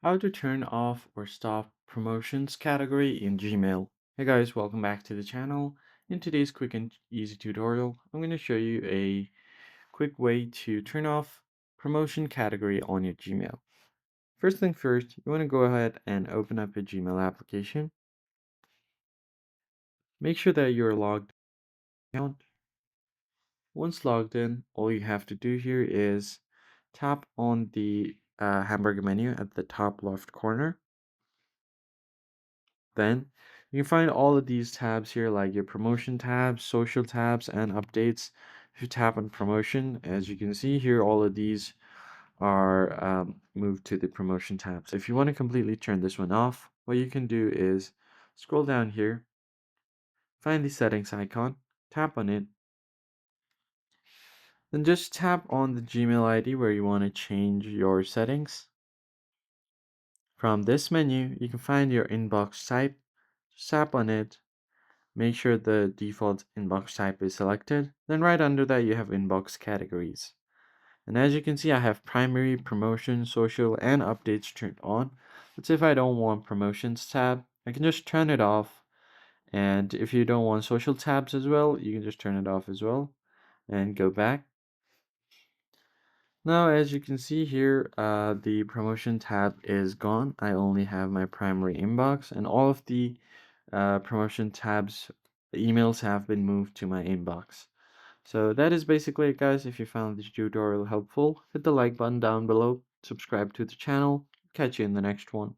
How to turn off or stop promotions category in Gmail. Hey guys, welcome back to the channel. In today's quick and easy tutorial, I'm going to show you a quick way to turn off promotion category on your Gmail. First thing first, you want to go ahead and open up your Gmail application. Make sure that you're logged in. Once logged in, all you have to do here is tap on the hamburger menu at the top left corner. Then you can find all of these tabs here, like your promotion tabs, social tabs, and updates. If you tap on promotion, as you can see here, all of these are moved to the promotion tab. So if you want to completely turn this one off, what you can do is scroll down here, find the settings icon, tap on it, then just tap on the Gmail ID where you want to change your settings. From this menu, you can find your inbox type, just tap on it. Make sure the default inbox type is selected. Then right under that you have inbox categories. And as you can see, I have primary, promotion, social, and updates turned on. Let's say if I don't want promotions tab, I can just turn it off. And if you don't want social tabs as well, you can just turn it off as well and go back. Now, as you can see here, the promotion tab is gone. I only have my primary inbox, and all of the promotion tabs, emails have been moved to my inbox. So that is basically it, guys. If you found this tutorial helpful, hit the like button down below, subscribe to the channel. Catch you in the next one.